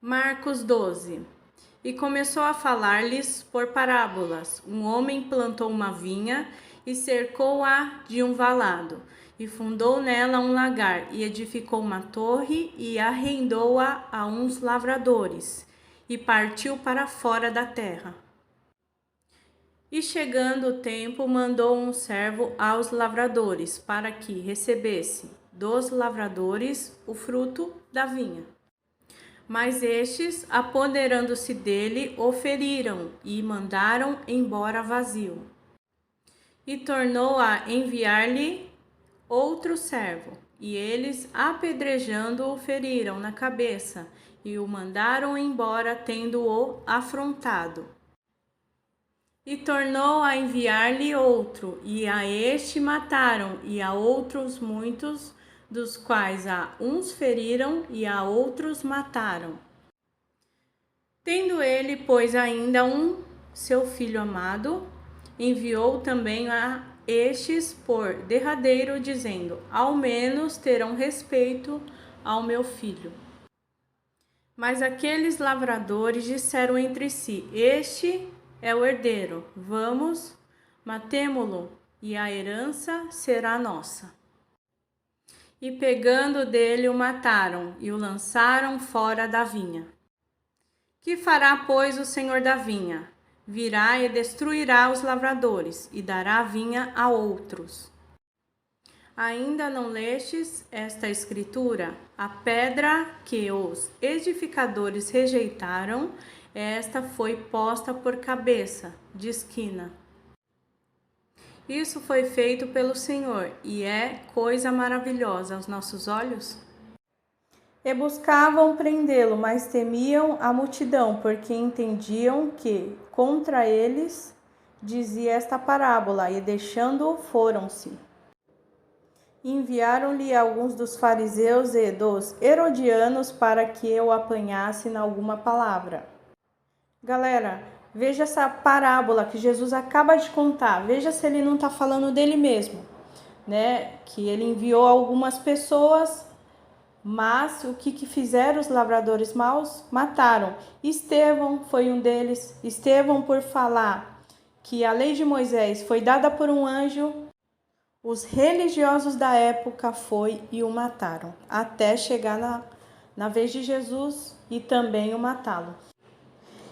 Marcos 12. E começou a falar-lhes por parábolas. Um homem plantou uma vinha e cercou-a de um valado, e fundou nela um lagar, e edificou uma torre, e arrendou-a a uns lavradores, e partiu para fora da terra. E chegando o tempo, mandou um servo aos lavradores, para que recebesse dos lavradores o fruto da vinha. Mas estes, apoderando-se dele, o feriram e mandaram embora vazio. E tornou a enviar-lhe outro servo, e eles, apedrejando-o, feriram na cabeça e o mandaram embora, tendo-o afrontado. E tornou a enviar-lhe outro, e a este mataram, e a outros muitos, dos quais a uns feriram e a outros mataram. Tendo ele, pois, ainda seu filho amado, enviou também a estes por derradeiro, dizendo: ao menos terão respeito ao meu filho. Mas aqueles lavradores disseram entre si: este é o herdeiro, vamos, matemo-lo, e a herança será nossa. E pegando dele o mataram e o lançaram fora da vinha. Que fará, pois, o senhor da vinha? Virá e destruirá os lavradores e dará a vinha a outros. Ainda não lestes esta escritura? A pedra que os edificadores rejeitaram, esta foi posta por cabeça de esquina. Isso foi feito pelo Senhor e é coisa maravilhosa aos nossos olhos? E buscavam prendê-lo, mas temiam a multidão, porque entendiam que contra eles dizia esta parábola, e deixando-o foram-se. Enviaram-lhe alguns dos fariseus e dos herodianos para que o apanhassem em alguma palavra. Galera, veja essa parábola que Jesus acaba de contar. Veja se ele não está falando dele mesmo, né? Que ele enviou algumas pessoas, mas o que fizeram os lavradores maus? Mataram. Estevão foi um deles. Estevão, por falar que a lei de Moisés foi dada por um anjo, os religiosos da época foi e o mataram, até chegar na vez de Jesus e também o matá-lo.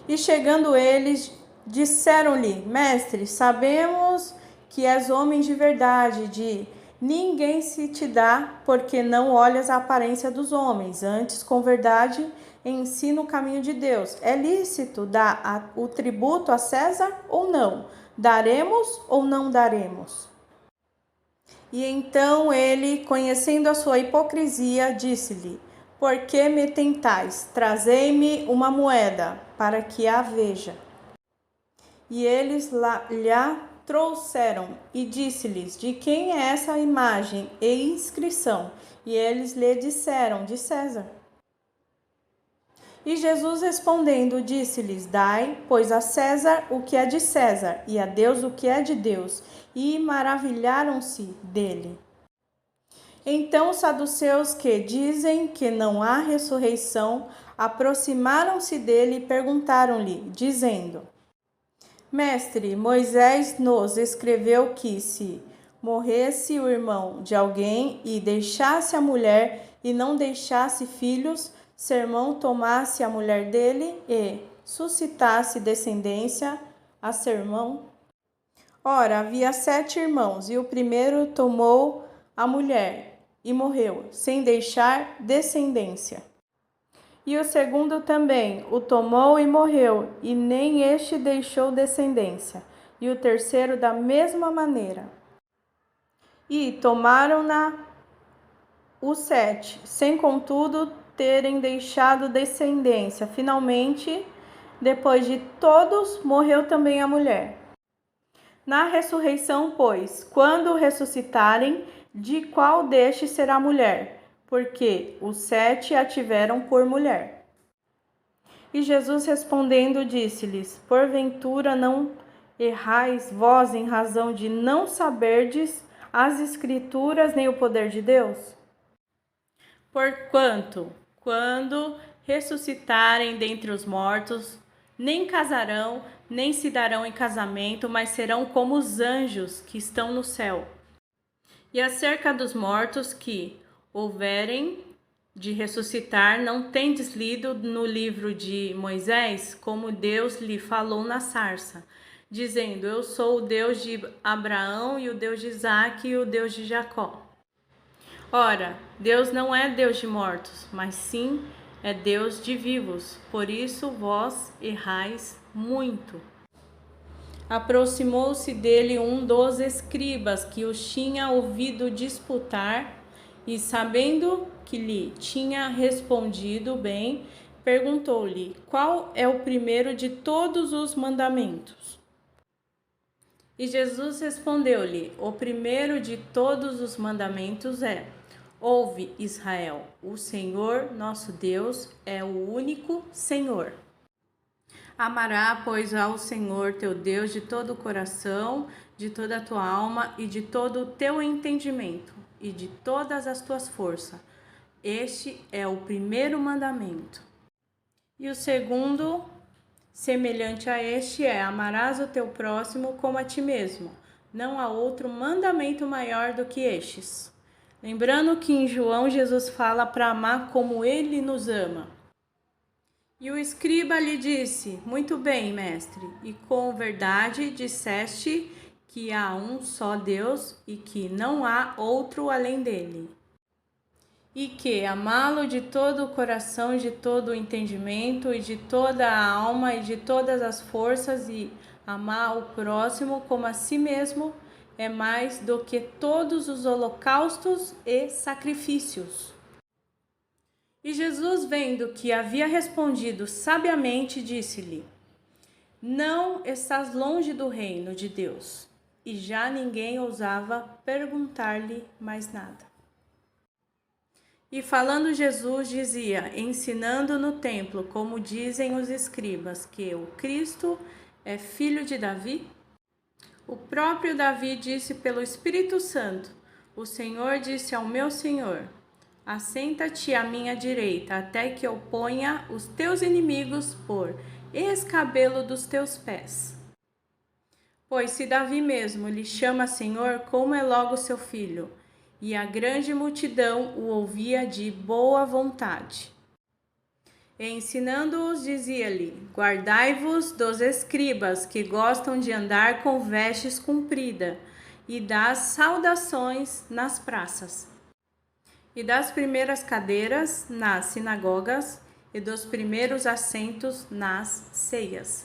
E chegando eles, disseram-lhe: mestre, sabemos que és homem de verdade, ninguém se te dá, porque não olhas a aparência dos homens, antes com verdade ensina o caminho de Deus. É lícito dar o tributo a César ou não? Daremos ou não daremos? E então ele, conhecendo a sua hipocrisia, disse-lhe: por que me tentais? Trazei-me uma moeda, para que a veja. E eles lhe trouxeram, e disse-lhes: de quem é essa imagem e inscrição? E eles lhe disseram: de César. E Jesus respondendo, disse-lhes: dai, pois, a César o que é de César, e a Deus o que é de Deus. E maravilharam-se dele. Então os saduceus, que dizem que não há ressurreição, aproximaram-se dele e perguntaram-lhe, dizendo: mestre, Moisés nos escreveu que, se morresse o irmão de alguém e deixasse a mulher e não deixasse filhos, seu irmão tomasse a mulher dele e suscitasse descendência a seu irmão. Ora, havia 7 irmãos, e o primeiro tomou a mulher e morreu, sem deixar descendência. E o segundo também o tomou e morreu, e nem este deixou descendência. E o terceiro da mesma maneira. E tomaram-na os 7, sem contudo terem deixado descendência. Finalmente, depois de todos, morreu também a mulher. Na ressurreição, pois, quando ressuscitarem, de qual destes será a mulher? Porque os 7 a tiveram por mulher. E Jesus respondendo disse-lhes: porventura não errais vós em razão de não saberdes as Escrituras nem o poder de Deus? Porquanto, quando ressuscitarem dentre os mortos, nem casarão, nem se darão em casamento, mas serão como os anjos que estão no céu. E acerca dos mortos que houverem de ressuscitar, não tendes lido no livro de Moisés, como Deus lhe falou na sarça, dizendo: Eu sou o Deus de Abraão e o Deus de Isaque e o Deus de Jacó. Ora, Deus não é Deus de mortos, mas sim é Deus de vivos, por isso vós errais muito. Aproximou-se dele um dos escribas que os tinha ouvido disputar e, sabendo que lhe tinha respondido bem, perguntou-lhe: Qual é o primeiro de todos os mandamentos? E Jesus respondeu-lhe: O primeiro de todos os mandamentos é: Ouve, Israel, o Senhor nosso Deus é o único Senhor. Amará, pois, ao Senhor teu Deus de todo o coração, de toda a tua alma e de todo o teu entendimento e de todas as tuas forças. Este é o primeiro mandamento. E o segundo, semelhante a este, é: amarás o teu próximo como a ti mesmo. Não há outro mandamento maior do que estes. Lembrando que em João Jesus fala para amar como ele nos ama. E o escriba lhe disse: Muito bem, mestre, e com verdade disseste que há um só Deus e que não há outro além dele. E que amá-lo de todo o coração, de todo o entendimento e de toda a alma e de todas as forças, e amar o próximo como a si mesmo, é mais do que todos os holocaustos e sacrifícios. E Jesus, vendo que havia respondido sabiamente, disse-lhe: Não estás longe do reino de Deus. E já ninguém ousava perguntar-lhe mais nada. E falando Jesus dizia, ensinando no templo, como dizem os escribas, que o Cristo é filho de Davi? O próprio Davi disse pelo Espírito Santo: O Senhor disse ao meu Senhor: Assenta-te à minha direita, até que eu ponha os teus inimigos por escabelo dos teus pés. Pois se Davi mesmo lhe chama Senhor, como é logo seu filho? E a grande multidão o ouvia de boa vontade. E ensinando-os, dizia-lhe: Guardai-vos dos escribas, que gostam de andar com vestes compridas, e das saudações nas praças, e das primeiras cadeiras nas sinagogas, e dos primeiros assentos nas ceias,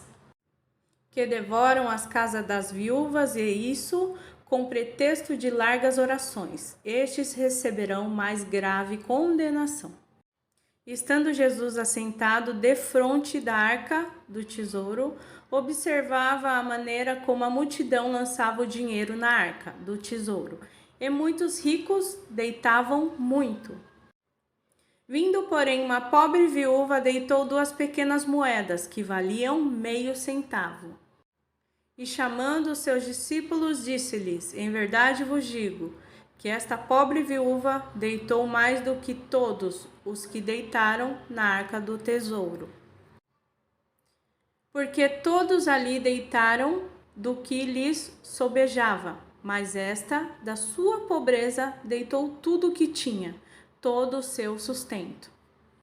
que devoram as casas das viúvas, e isso com pretexto de largas orações. Estes receberão mais grave condenação. Estando Jesus assentado defronte da arca do tesouro, observava a maneira como a multidão lançava o dinheiro na arca do tesouro, e muitos ricos deitavam muito. Vindo, porém, uma pobre viúva deitou 2 pequenas moedas, que valiam meio centavo. E chamando os seus discípulos, disse-lhes: Em verdade vos digo, que esta pobre viúva deitou mais do que todos os que deitaram na arca do tesouro. Porque todos ali deitaram do que lhes sobejava, mas esta, da sua pobreza, deitou tudo o que tinha, todo o seu sustento.